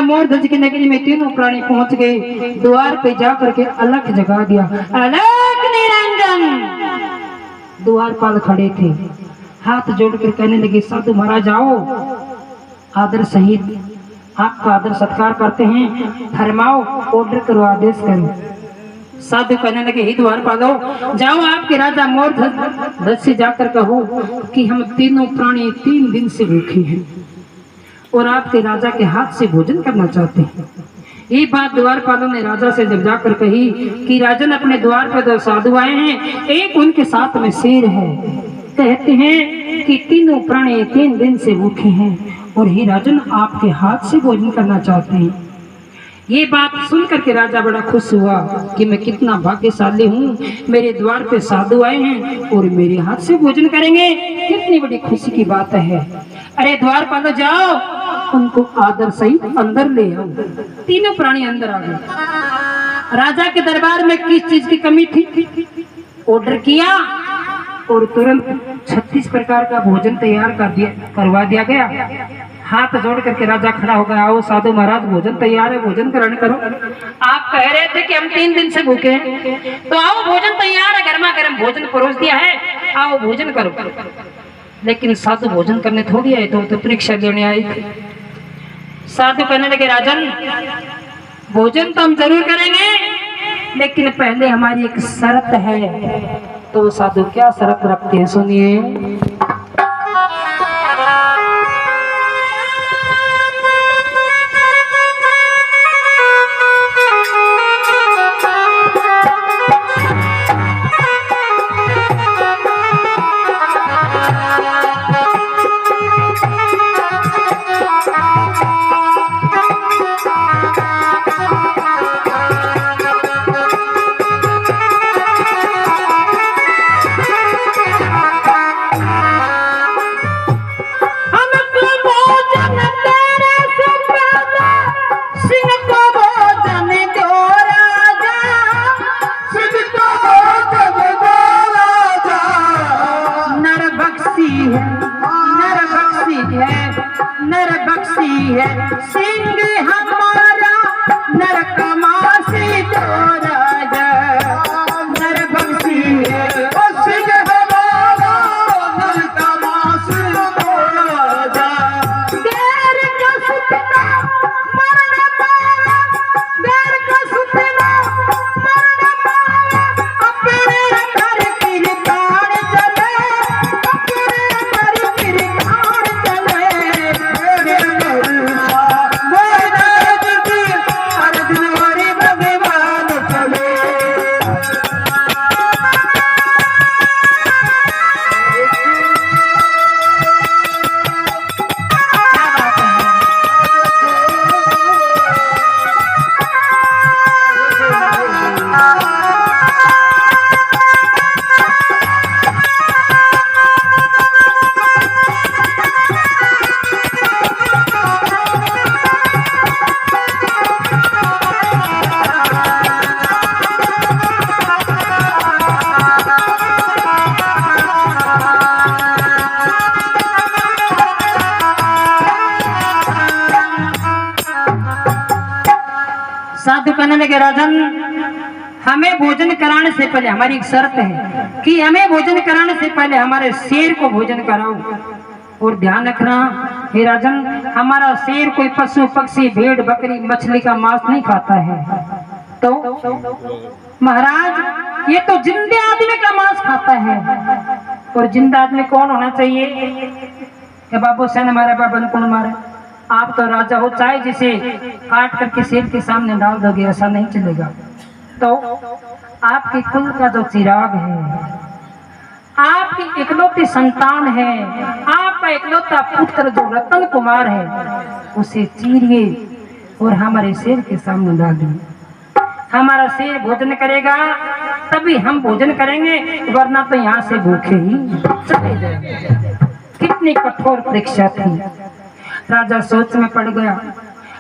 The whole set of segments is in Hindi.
मोरध्वज की नगरी में तीनों प्राणी पहुंच गए। द्वार पे जाकर के अलख जगा दिया। अलख निरंजन द्वारपाल खड़े थे, हाथ जोड़कर कहने लगे, साधु महाराज आओ, आदर सहित आपका आदर सत्कार करते हैं, फरमाओ, ऑर्डर करो, आदेश करो। साधु कहने लगे, ही द्वारपालो, जाओ आपके राजा मोरध्वज से जाकर कहो कि हम तीनों प्राणी 3 दिन से भूखे हैं और आपके राजा के हाथ से भोजन करना चाहते हैं। ये बात द्वारपालों ने राजा से जब जाकर कही कि राजन, अपने द्वार पर 2 साधु आए हैं, एक उनके साथ में शेर है, कहते हैं कि तीनों प्राणी 3 दिन से भूखे हैं और ही राजन आपके हाथ से भोजन करना चाहते हैं। ये बात सुन करके राजा बड़ा खुश हुआ कि मैं कितना भाग्यशाली हूँ, मेरे द्वार पे साधु आए हैं और मेरे हाथ से भोजन करेंगे, कितनी बड़ी खुशी की बात है। अरे द्वारपाल जाओ, उनको आदर सहित अंदर ले आओ। तीनों प्राणी अंदर आ गए। राजा के दरबार में किस चीज की कमी थी? ऑर्डर किया और तुरंत 36 प्रकार का भोजन तैयार करवा दिया गया। हाथ जोड़ करके राजा खड़ा हो गया, आओ साधु महाराज, भोजन तैयार है, भोजन ग्रहण करो। आप कह रहे थे कि हम 3 दिन से भूखे हैं, तो आओ भोजन तैयार है, गर्मा गर्म भोजन परोस दिया है, आओ भोजन करो। लेकिन साधु भोजन करने थोड़ी आए, तो परीक्षा लेने आए थे। साधु कहने लगे, राजन भोजन तो हम जरूर करेंगे, लेकिन पहले हमारी एक शर्त है। तो साधु क्या शर्त रखते हैं, सुनिए। नरबक्षी है सिंह हमारा, नरकमासी तो राजा। नरबक्षी है सिंह हमारा, नरकमासी तो राजा। गैर का सुतना मरना पाया, गैर का सुतना मरना पाया। अपने घर की रिकार्ड चले, अपने घर की रिकार्ड चले। साधु कहने लगे, राजन हमें भोजन कराने से पहले हमारी एक शर्त है कि हमें भोजन कराने से पहले हमारे शेर को भोजन कराओ। और ध्यान रखना हे राजन, हमारा शेर कोई पशु पक्षी भेड़ बकरी मछली का मांस नहीं खाता है। तो महाराज ये तो जिंदे आदमी का मांस खाता है। और जिंदा आदमी कौन होना चाहिए? कि बाबू सेन मारे, बाबा कौन मारे? आप तो राजा हो, चाहे जिसे काट करके शेर के सामने डाल दोगे ऐसा नहीं चलेगा। तो आपके कुल का जो चिराग है, आपकी इकलौती संतान है, आपका इकलौता पुत्र जो रतन कुमार है, उसे चीरिए और हमारे शेर के सामने डालिए। हमारा शेर भोजन करेगा तभी हम भोजन करेंगे, वरना तो यहाँ से भूखे ही चले जाएंगे। कितनी कठोर परीक्षा थी। राजा सोच में पड़ गया,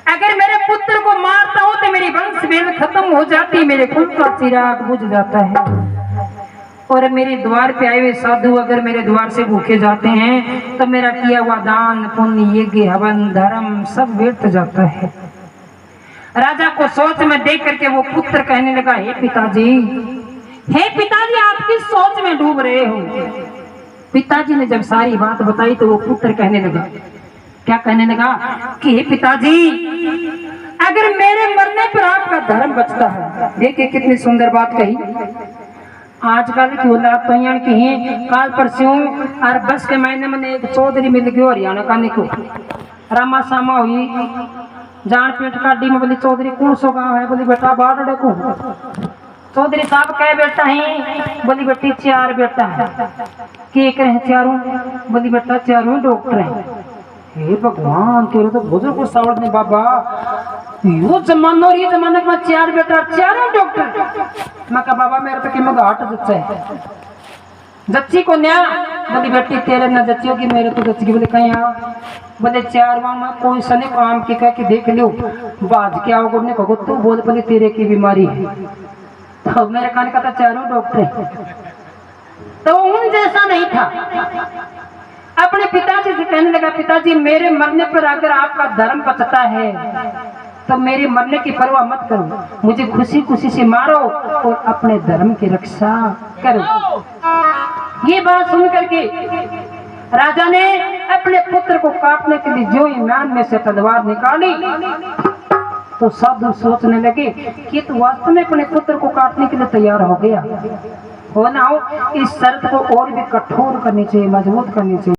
अगर मेरे पुत्र को मारता हूं तो मेरी वंश वेल खत्म हो जाती, मेरे कुल का चिराग बुझ जाता है। और मेरे द्वार पे आए हुए साधु अगर मेरे द्वार से भूखे जाते हैं तो मेरा किया हुआ दान पुण्य यज्ञ हवन धर्म सब व्यर्थ जाता है। राजा को सोच में देख करके वो पुत्र कहने लगा, हे पिताजी आप किस सोच में डूब रहे हो। पिताजी ने जब सारी बात बताई तो वो पुत्र कहने लगा, क्या कहने लगा कि हे पिताजी अगर मेरे मरने पर आपका धर्म बचता है। देखिए कितनी सुंदर बात कही। आजकल की औलाद तो यहाँ की है, काल परसों और बस के महीने में एक चौधरी मिल गयो हरियाणा का निको रामा सामा हुई जान पेट काटी में बोली चौधरी कौन सो गाँव है। बोली बेटा बाढ़ को चौधरी साहब कह बेटा है। बोली बेटी 4 बेटा है। के रहे चारों। बोली बेटा 4 डॉक्टर है। हे भगवान तेरे तो बुजुर्ग को सावड़ ने बाबा यो जमाना और ये जमाना के बाद 4 बेटा 4 डॉक्टर। मैं कहा बाबा मेरे तो कि घाट जच्चा है जच्ची को न्या। बोली बेटी तेरे न जच्चियों की मेरे तो जच्ची की। बोले कहीं यहाँ। बोले 4 में कोई सने काम की कह के देख लो बाज क्या होगा। ने कहो तू बोल बोले तेरे की बीमारी है। तो मेरे कहने का था 4 डॉक्टर तो उन जैसा नहीं था। अपने पिताजी से कहने लगा, पिताजी मेरे मरने पर अगर आपका धर्म बचता है तो मेरे मरने की परवाह मत करो, मुझे खुशी खुशी से मारो और अपने धर्म की रक्षा करो। ये बात सुन करके राजा ने अपने पुत्र को काटने के लिए जो ईमान में से तलवार निकाली तो सब सोचने लगे कि तो वास्तव में अपने पुत्र को काटने के लिए तैयार हो गया। हो ना हो इस शर्त को और भी कठोर करनी चाहिए, मजबूत करनी चाहिए।